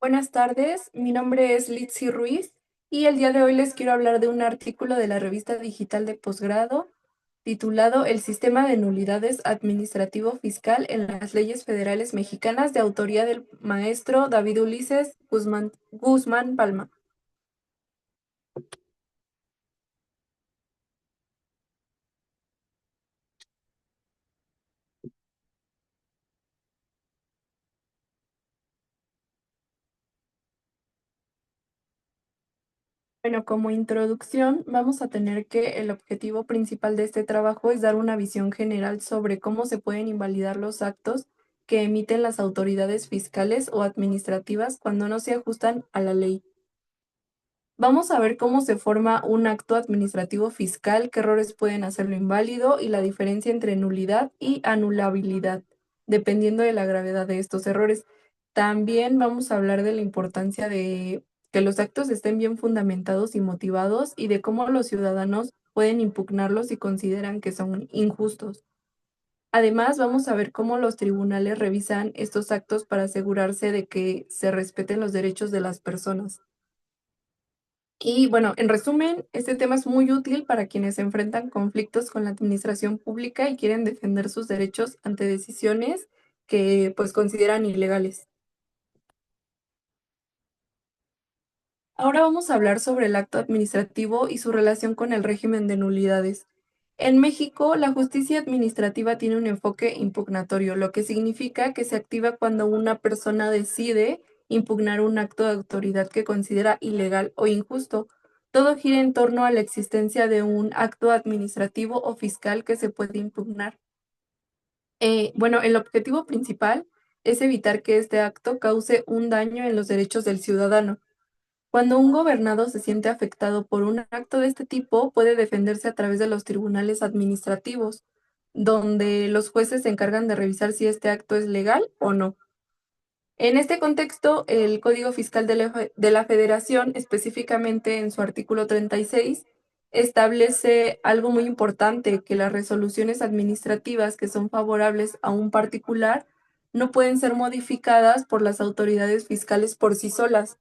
Buenas tardes, mi nombre es Litzy Ruiz y el día de hoy les quiero hablar de un artículo de la revista digital de posgrado titulado El sistema de nulidades administrativo fiscal en las leyes federales mexicanas, de autoría del maestro David Ulises Guzmán Palma. Bueno, como introducción, vamos a tener que el objetivo principal de este trabajo es dar una visión general sobre cómo se pueden invalidar los actos que emiten las autoridades fiscales o administrativas cuando no se ajustan a la ley. Vamos a ver cómo se forma un acto administrativo fiscal, qué errores pueden hacerlo inválido y la diferencia entre nulidad y anulabilidad, dependiendo de la gravedad de estos errores. También vamos a hablar de la importancia de que los actos estén bien fundamentados y motivados y de cómo los ciudadanos pueden impugnarlos si consideran que son injustos. Además, vamos a ver cómo los tribunales revisan estos actos para asegurarse de que se respeten los derechos de las personas. Y bueno, en resumen, este tema es muy útil para quienes enfrentan conflictos con la administración pública y quieren defender sus derechos ante decisiones que pues consideran ilegales. Ahora vamos a hablar sobre el acto administrativo y su relación con el régimen de nulidades. En México, la justicia administrativa tiene un enfoque impugnatorio, lo que significa que se activa cuando una persona decide impugnar un acto de autoridad que considera ilegal o injusto. Todo gira en torno a la existencia de un acto administrativo o fiscal que se puede impugnar. Bueno, el objetivo principal es evitar que este acto cause un daño en los derechos del ciudadano. Cuando un gobernado se siente afectado por un acto de este tipo, puede defenderse a través de los tribunales administrativos, donde los jueces se encargan de revisar si este acto es legal o no. En este contexto, el Código Fiscal de la Federación, específicamente en su artículo 36, establece algo muy importante, que las resoluciones administrativas que son favorables a un particular no pueden ser modificadas por las autoridades fiscales por sí solas.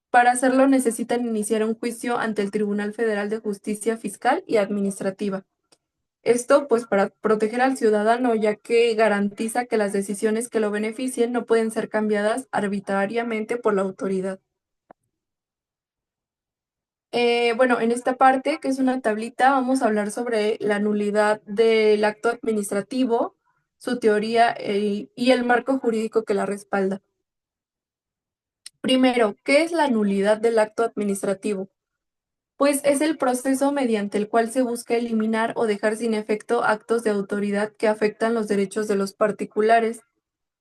Para hacerlo necesitan iniciar un juicio ante el Tribunal Federal de Justicia Fiscal y Administrativa. Esto pues para proteger al ciudadano, ya que garantiza que las decisiones que lo beneficien no pueden ser cambiadas arbitrariamente por la autoridad. Bueno, en esta parte, que es una tablita, vamos a hablar sobre la nulidad del acto administrativo, su teoría y el marco jurídico que la respalda. Primero, ¿qué es la nulidad del acto administrativo? Pues es el proceso mediante el cual se busca eliminar o dejar sin efecto actos de autoridad que afectan los derechos de los particulares.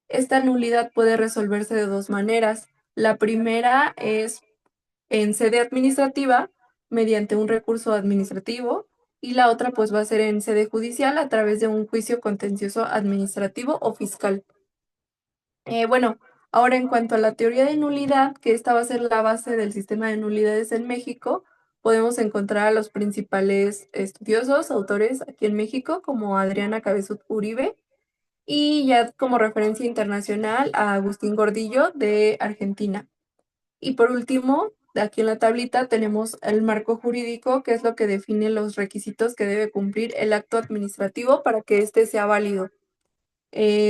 Esta nulidad puede resolverse de dos maneras. La primera es en sede administrativa, mediante un recurso administrativo, y la otra pues va a ser en sede judicial a través de un juicio contencioso administrativo o fiscal. Bueno, ahora en cuanto a la teoría de nulidad, que esta va a ser la base del sistema de nulidades en México, podemos encontrar a los principales estudiosos, autores aquí en México, como Adriana Cabezut Uribe, y ya como referencia internacional a Agustín Gordillo de Argentina. Y por último, aquí en la tablita tenemos el marco jurídico, que es lo que define los requisitos que debe cumplir el acto administrativo para que éste sea válido.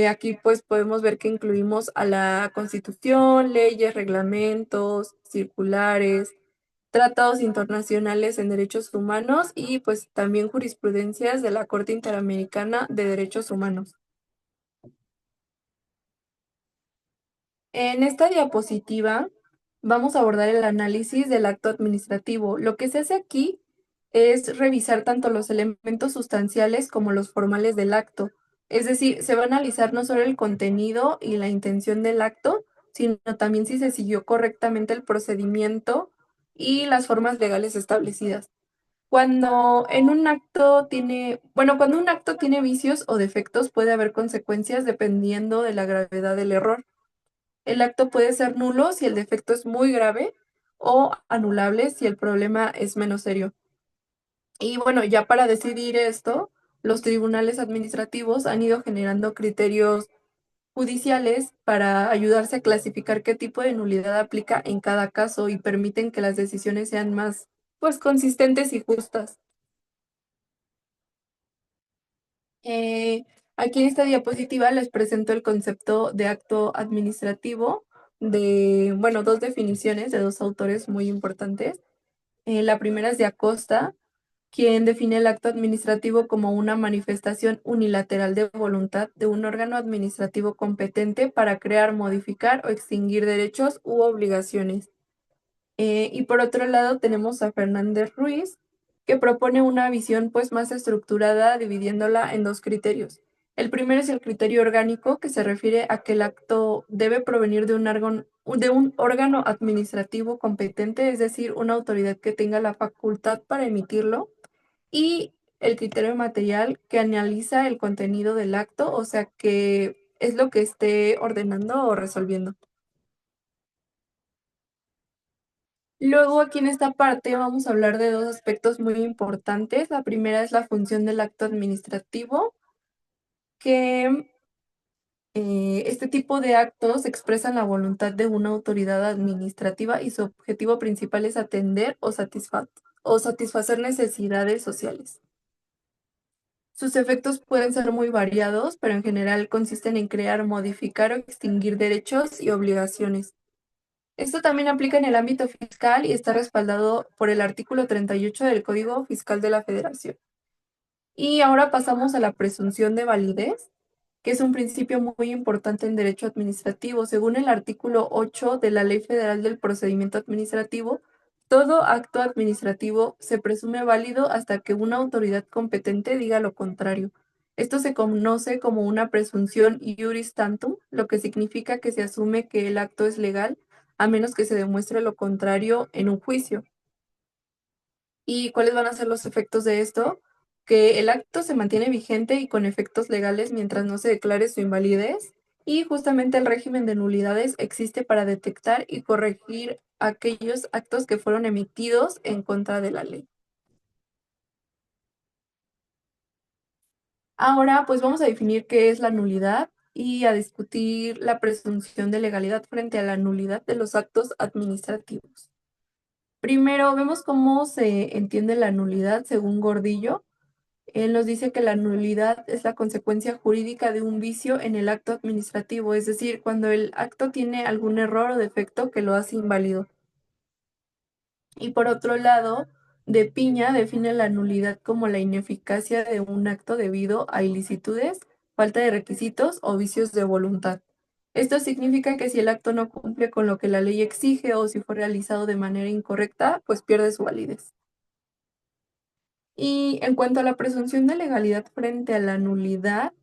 Aquí pues podemos ver que incluimos a la Constitución, leyes, reglamentos, circulares, tratados internacionales en derechos humanos y pues también jurisprudencias de la Corte Interamericana de Derechos Humanos. En esta diapositiva vamos a abordar el análisis del acto administrativo. Lo que se hace aquí es revisar tanto los elementos sustanciales como los formales del acto. Es decir, se va a analizar no solo el contenido y la intención del acto, sino también si se siguió correctamente el procedimiento y las formas legales establecidas. Cuando un acto tiene vicios o defectos, puede haber consecuencias dependiendo de la gravedad del error. El acto puede ser nulo si el defecto es muy grave o anulable si el problema es menos serio. Y bueno, ya para decidir esto, los tribunales administrativos han ido generando criterios judiciales para ayudarse a clasificar qué tipo de nulidad aplica en cada caso y permiten que las decisiones sean más, pues, consistentes y justas. Eh, Aquí en esta diapositiva les presento el concepto de acto administrativo de, bueno, dos definiciones de dos autores muy importantes. La primera es de Acosta, quien define el acto administrativo como una manifestación unilateral de voluntad de un órgano administrativo competente para crear, modificar o extinguir derechos u obligaciones. Y por otro lado tenemos a Fernández Ruiz, que propone una visión pues más estructurada, dividiéndola en dos criterios. El primero es el criterio orgánico, que se refiere a que el acto debe provenir de un órgano administrativo competente, es decir, una autoridad que tenga la facultad para emitirlo, y el criterio material, que analiza el contenido del acto, o sea, que es lo que esté ordenando o resolviendo. Luego, aquí en esta parte vamos a hablar de dos aspectos muy importantes. La primera es la función del acto administrativo, que este tipo de actos expresan la voluntad de una autoridad administrativa y su objetivo principal es atender o satisfacer necesidades sociales. Sus efectos pueden ser muy variados, pero en general consisten en crear, modificar o extinguir derechos y obligaciones. Esto también aplica en el ámbito fiscal y está respaldado por el artículo 38 del Código Fiscal de la Federación. Y ahora pasamos a la presunción de validez, que es un principio muy importante en derecho administrativo. Según el artículo 8 de la Ley Federal del Procedimiento Administrativo, todo acto administrativo se presume válido hasta que una autoridad competente diga lo contrario. Esto se conoce como una presunción iuris tantum, lo que significa que se asume que el acto es legal a menos que se demuestre lo contrario en un juicio. ¿Y cuáles van a ser los efectos de esto? Que el acto se mantiene vigente y con efectos legales mientras no se declare su invalidez, y justamente el régimen de nulidades existe para detectar y corregir aquellos actos que fueron emitidos en contra de la ley. Ahora, pues vamos a definir qué es la nulidad y a discutir la presunción de legalidad frente a la nulidad de los actos administrativos. Primero, vemos cómo se entiende la nulidad según Gordillo. Él nos dice que la nulidad es la consecuencia jurídica de un vicio en el acto administrativo, es decir, cuando el acto tiene algún error o defecto que lo hace inválido. Y por otro lado, De Piña define la nulidad como la ineficacia de un acto debido a ilicitudes, falta de requisitos o vicios de voluntad. Esto significa que si el acto no cumple con lo que la ley exige o si fue realizado de manera incorrecta, pues pierde su validez. Y en cuanto a la presunción de legalidad frente a la nulidad,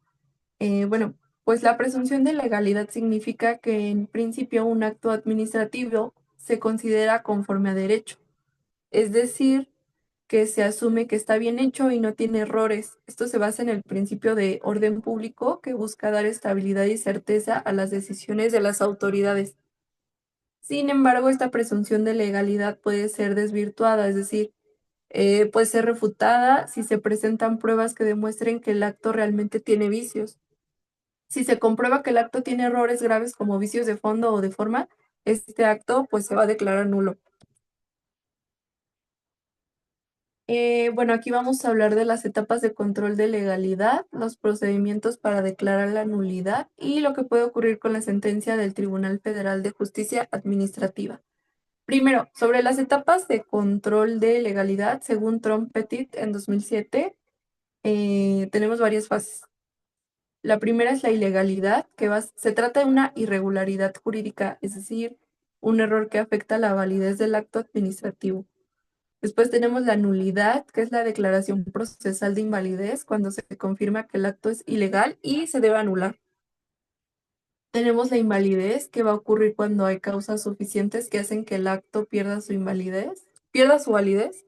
bueno, pues la presunción de legalidad significa que en principio un acto administrativo se considera conforme a derecho, es decir, que se asume que está bien hecho y no tiene errores. Esto se basa en el principio de orden público, que busca dar estabilidad y certeza a las decisiones de las autoridades. Sin embargo, esta presunción de legalidad puede ser desvirtuada, es decir, puede ser refutada si se presentan pruebas que demuestren que el acto realmente tiene vicios. Si se comprueba que el acto tiene errores graves como vicios de fondo o de forma, este acto pues se va a declarar nulo. Bueno, aquí vamos a hablar de las etapas de control de legalidad, los procedimientos para declarar la nulidad y lo que puede ocurrir con la sentencia del Tribunal Federal de Justicia Administrativa. Primero, sobre las etapas de control de legalidad, según Trump Petit en 2007, tenemos varias fases. La primera es la ilegalidad, se trata de una irregularidad jurídica, es decir, un error que afecta la validez del acto administrativo. Después tenemos la nulidad, que es la declaración procesal de invalidez, cuando se confirma que el acto es ilegal y se debe anular. Tenemos la invalidez, que va a ocurrir cuando hay causas suficientes que hacen que el acto pierda su validez,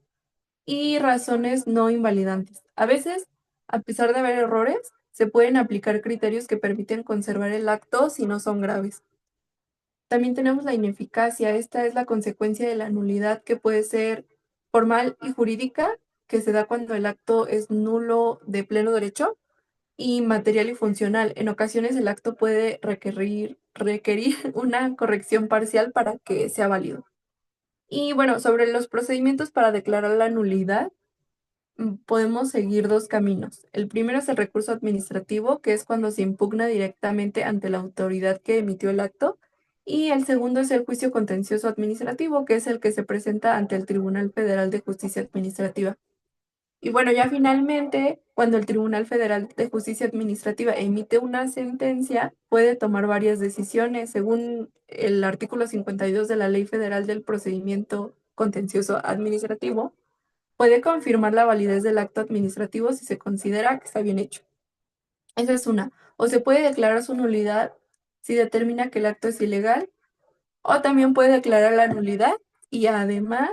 y razones no invalidantes. A veces, a pesar de haber errores, se pueden aplicar criterios que permiten conservar el acto si no son graves. También tenemos la ineficacia. Esta es la consecuencia de la nulidad, que puede ser formal y jurídica, que se da cuando el acto es nulo de pleno derecho, y material y funcional. En ocasiones el acto puede requerir una corrección parcial para que sea válido. Y bueno, sobre los procedimientos para declarar la nulidad, podemos seguir dos caminos. El primero es el recurso administrativo, que es cuando se impugna directamente ante la autoridad que emitió el acto. Y el segundo es el juicio contencioso administrativo, que es el que se presenta ante el Tribunal Federal de Justicia Administrativa. Y bueno, ya finalmente, cuando el Tribunal Federal de Justicia Administrativa emite una sentencia, puede tomar varias decisiones según el artículo 52 de la Ley Federal del Procedimiento Contencioso Administrativo. Puede confirmar la validez del acto administrativo si se considera que está bien hecho. Esa es una. O se puede declarar su nulidad si determina que el acto es ilegal, o también puede declarar la nulidad y además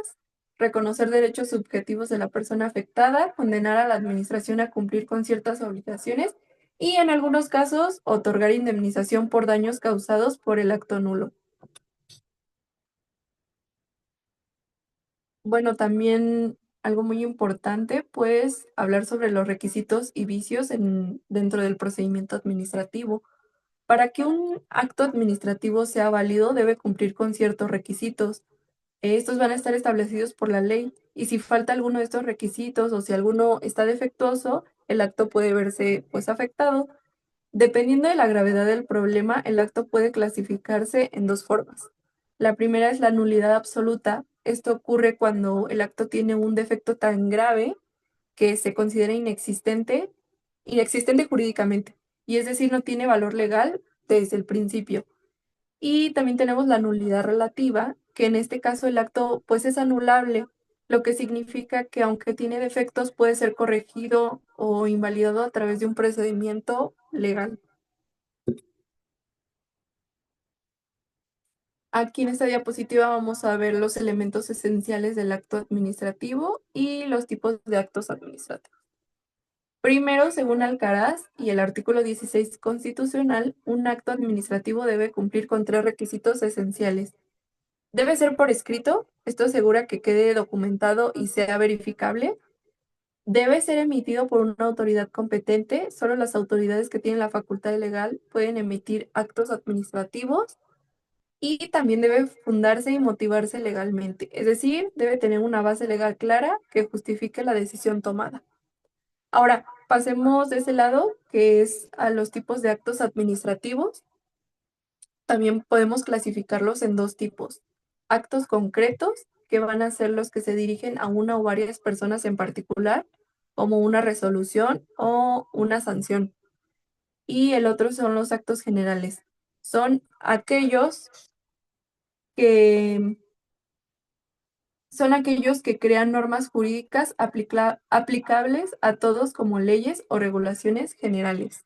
reconocer derechos subjetivos de la persona afectada, condenar a la administración a cumplir con ciertas obligaciones y en algunos casos otorgar indemnización por daños causados por el acto nulo. Bueno, también algo muy importante, pues hablar sobre los requisitos y vicios dentro del procedimiento administrativo. Para que un acto administrativo sea válido, debe cumplir con ciertos requisitos. Estos van a estar establecidos por la ley y si falta alguno de estos requisitos o si alguno está defectuoso, el acto puede verse pues afectado. Dependiendo de la gravedad del problema, el acto puede clasificarse en dos formas. La primera es la nulidad absoluta. Esto ocurre cuando el acto tiene un defecto tan grave que se considera inexistente jurídicamente, y es decir, no tiene valor legal desde el principio. Y también tenemos la nulidad relativa, que en este caso el acto pues es anulable, lo que significa que aunque tiene defectos puede ser corregido o invalidado a través de un procedimiento legal. Aquí en esta diapositiva vamos a ver los elementos esenciales del acto administrativo y los tipos de actos administrativos. Primero, según Alcaraz y el artículo 16 constitucional, un acto administrativo debe cumplir con tres requisitos esenciales. Debe ser por escrito, esto asegura que quede documentado y sea verificable. Debe ser emitido por una autoridad competente, solo las autoridades que tienen la facultad legal pueden emitir actos administrativos y también debe fundarse y motivarse legalmente, es decir, debe tener una base legal clara que justifique la decisión tomada. Ahora, pasemos de ese lado, que es a los tipos de actos administrativos. También podemos clasificarlos en dos tipos. Actos concretos, que van a ser los que se dirigen a una o varias personas en particular, como una resolución o una sanción. Y el otro son los actos generales. Son aquellos que crean normas jurídicas aplicables a todos como leyes o regulaciones generales.